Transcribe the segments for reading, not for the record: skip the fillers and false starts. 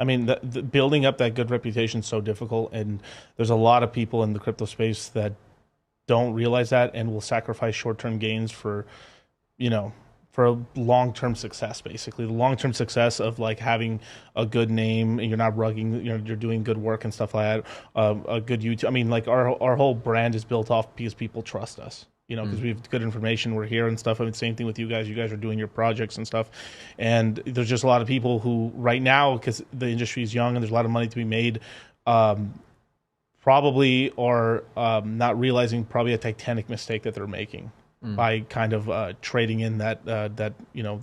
I mean, the building up that good reputation is so difficult, and there's a lot of people in the crypto space that don't realize that and will sacrifice short-term gains for, you know, for a long-term success. Basically, the long-term success of like having a good name, and you're not rugging, you're doing good work and stuff like that. A good YouTube. I mean, like our whole brand is built off because people trust us. You know, because we have good information, we're here and stuff. I mean, same thing with you guys. You guys are doing your projects and stuff, and there's just a lot of people who, right now, because the industry is young and there's a lot of money to be made, probably are not realizing probably a titanic mistake that they're making by kind of trading in that the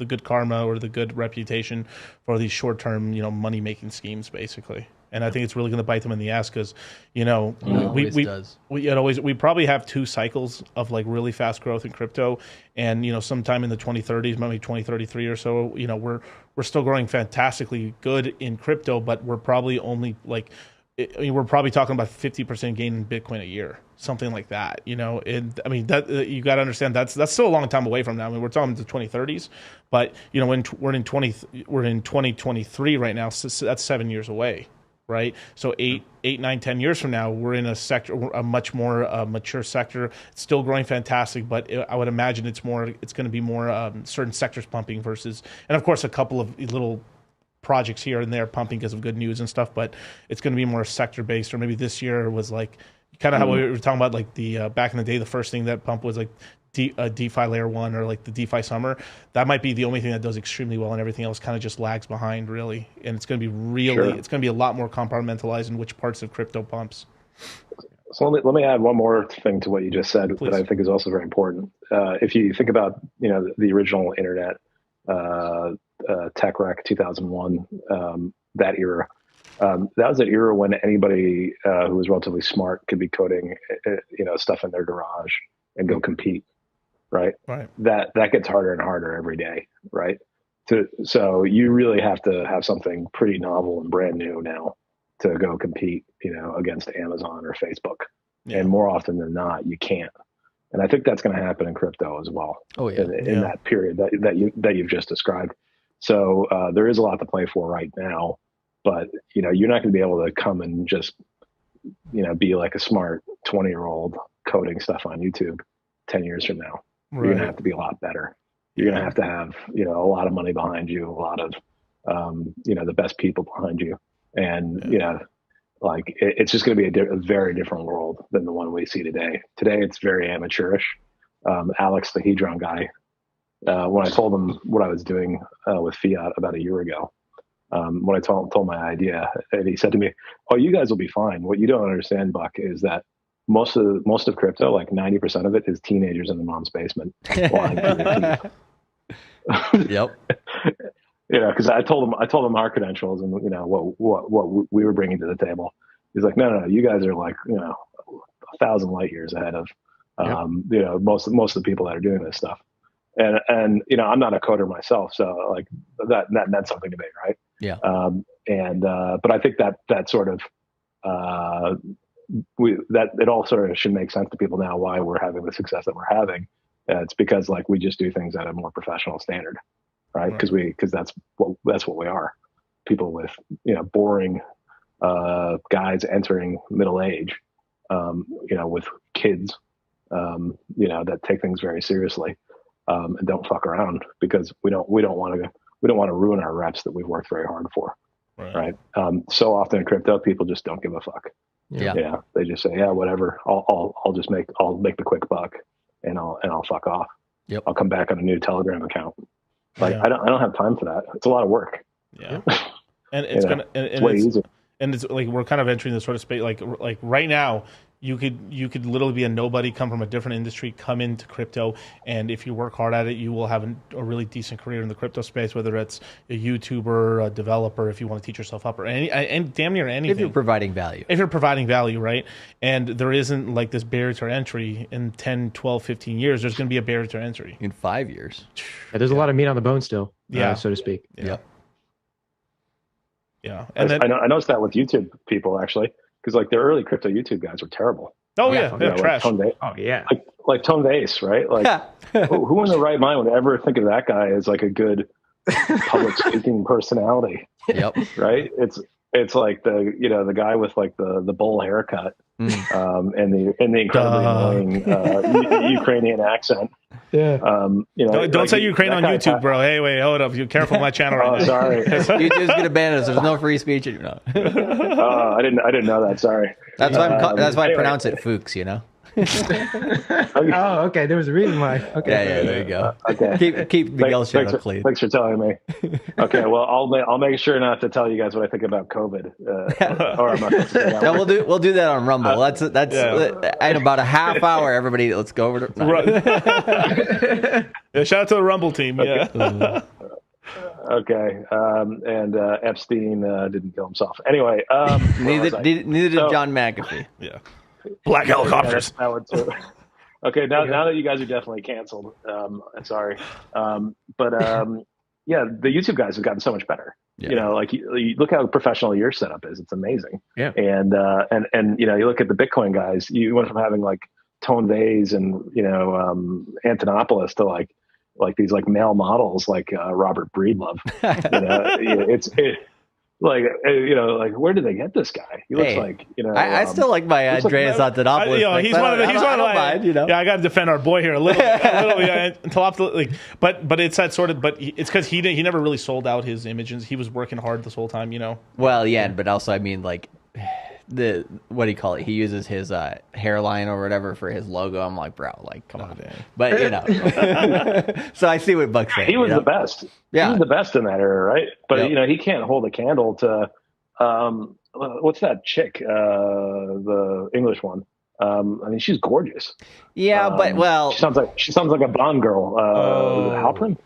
good karma or the good reputation for these short term money making schemes basically. And I think it's really going to bite them in the ass because, we probably have two cycles of like really fast growth in crypto, and sometime in the 2030s, maybe 2033 or so, we're still growing fantastically good in crypto, but we're probably only like, we're probably talking about 50% gain in Bitcoin a year, something like that. And I mean that you got to understand that's still a long time away from now. I mean, we're talking the 2030s, but when we're in 2023 right now, so that's 7 years away. Right, so 8, 9, 10 years from now, we're in a sector, a much more mature sector. It's still growing fantastic, but I would imagine it's going to be more certain sectors pumping versus, and of course, a couple of little projects here and there pumping because of good news and stuff. But it's going to be more sector based, or maybe this year was like kind of how we were talking about, like the back in the day, the first thing that pumped was like DeFi layer one or like the DeFi summer. That might be the only thing that does extremely well, and everything else kind of just lags behind really. And it's going to be it's going to be a lot more compartmentalized in which parts of crypto pumps. So let me add one more thing to what you just said. Please. That I think is also very important. If you think about the original internet, tech wreck 2001, that era. That was an era when anybody who was relatively smart could be coding stuff in their garage and go compete. Right. That gets harder and harder every day. Right. So you really have to have something pretty novel and brand new now to go compete, against Amazon or Facebook. Yeah. And more often than not, you can't. And I think that's going to happen in crypto as well. Oh yeah. In that period that you've just described. So there is a lot to play for right now, but you're not going to be able to come and just be like a smart 20-year-old coding stuff on YouTube 10 years from now. Right. You're going to have to be a lot better. You're going to have, a lot of money behind you, a lot of, the best people behind you. And, it's just going to be a very different world than the one we see today. Today, it's very amateurish. Alex, the Hedron guy, when I told him what I was doing with Fiat about a year ago, when I told my idea, and he said to me, "Oh, you guys will be fine. What you don't understand, Buck, is that most of crypto, like 90% of it, is teenagers in the mom's basement lying through their teeth." Yep. Because I told him our credentials and what we were bringing to the table. He's like, no, you guys are like 1,000 light years ahead of most of the people that are doing this stuff. And I'm not a coder myself, so like that meant something to me, right? Yeah. But I think that sort of that it all sort of should make sense to people now why we're having the success that we're having. It's because like we just do things at a more professional standard, right? Because that's what we are. People with boring guys entering middle age, with kids, that take things very seriously. And don't fuck around because we don't want to ruin our reps that we've worked very hard for, right? So often in crypto, people just don't give a fuck. Yeah. They just say, yeah, whatever. I'll make the quick buck, and I'll fuck off. Yep. I'll come back on a new Telegram account. Like I don't have time for that. It's a lot of work. Yeah, and it's it's way easier. And it's like we're kind of entering this sort of space. Like right now, you could literally be a nobody, come from a different industry, come into crypto, and if you work hard at it, you will have a really decent career in the crypto space. Whether it's a YouTuber, a developer, if you want to teach yourself up, or and damn near anything. If you're providing value. If you're providing value, right? And there isn't like this barrier to entry in 10, 12, 15 years. There's going to be a barrier to entry. In 5 years. Yeah, there's a lot of meat on the bone still, so to speak. Yeah. And I noticed that with YouTube people, actually, because like the early crypto YouTube guys were terrible. Oh yeah, they're trash. Like Tone Vace, right? Like who in the right mind would ever think of that guy as like a good public speaking personality. Yep. Right. It's like the guy with like the bowl haircut, and the incredibly annoying Ukrainian accent. Yeah. Don't like, say Ukraine on YouTube, bro. Hey, wait, hold up. You're careful of my channel right now. Sorry. YouTube's gonna ban us. There's no free speech. No. I didn't know that. Sorry. That's why I pronounce it Fuchs. Oh, okay. There was a reason why. Okay. Yeah, there you go. Okay. Keep Miguel's channel clean. Thanks for telling me. Okay, well, I'll make sure not to tell you guys what I think about COVID. Or I'm not no, we'll do that on Rumble. That's in about a half hour. Everybody, let's go over to. Yeah, shout out to the Rumble team. Okay. Yeah. Okay. And Epstein didn't kill himself. Anyway, neither did John McAfee. Yeah. Black helicopters. Okay, now that you guys are definitely canceled, I'm sorry. But yeah, the YouTube guys have gotten so much better. Yeah. Like you look how professional your setup is. It's amazing. Yeah. And you look at the Bitcoin guys, you went from having like Tone Vays and Antonopoulos to like these like male models like Robert Breedlove. Like where did they get this guy? He looks like I still like my Andreas Antonopoulos. He's one of the yeah. I got to defend our boy here a little bit. But it's that sort of. But it's because he never really sold out his images. He was working hard this whole time. Well, yeah, but also I mean like what do you call it? He uses his hairline or whatever for his logo. I'm like, bro, like come on. Dang. But so I see what Buck's saying. He was the best. Yeah, he was the best in that era, right? But he can't hold a candle to what's that chick? The English one. I mean, she's gorgeous. Yeah, but she sounds like a Bond girl. Halpern.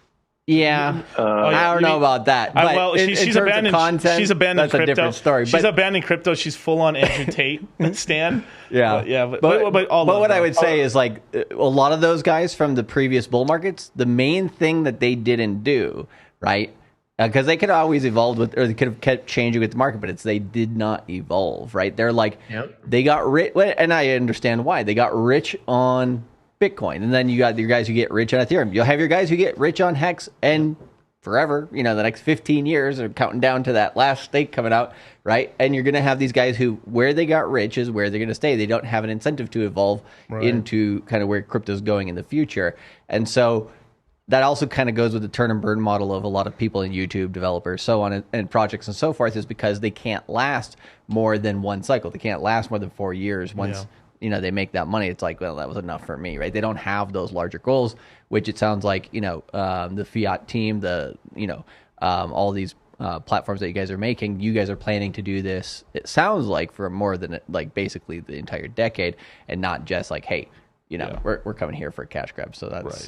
Yeah, I don't know about that. But she's abandoned content. She's abandoned that's crypto. A different story. She's abandoned crypto. She's full on Andrew Tate stan. Yeah, but what I would say is like a lot of those guys from the previous bull markets. The main thing that they didn't do, right? Because they could have always evolved with, or they could have kept changing with the market, but they did not evolve, right? They're like, they got rich, and I understand why they got rich on Bitcoin, and then you got your guys who get rich on Ethereum. You'll have your guys who get rich on Hex and forever, the next 15 years are counting down to that last stake coming out, right? And you're going to have these guys who, where they got rich is where they're going to stay. They don't have an incentive to evolve into kind of where crypto's going in the future. And so that also kind of goes with the turn and burn model of a lot of people in YouTube, developers, so on, and projects and so forth, is because they can't last more than one cycle. They can't last more than 4 years. Once they make that money, it's like, well, that was enough for me, right? They don't have those larger goals, which it sounds like, the Fiat team, all these platforms that you guys are making, you guys are planning to do this, it sounds like, for more than like basically the entire decade, and not just like, hey, we're coming here for a cash grab. So that's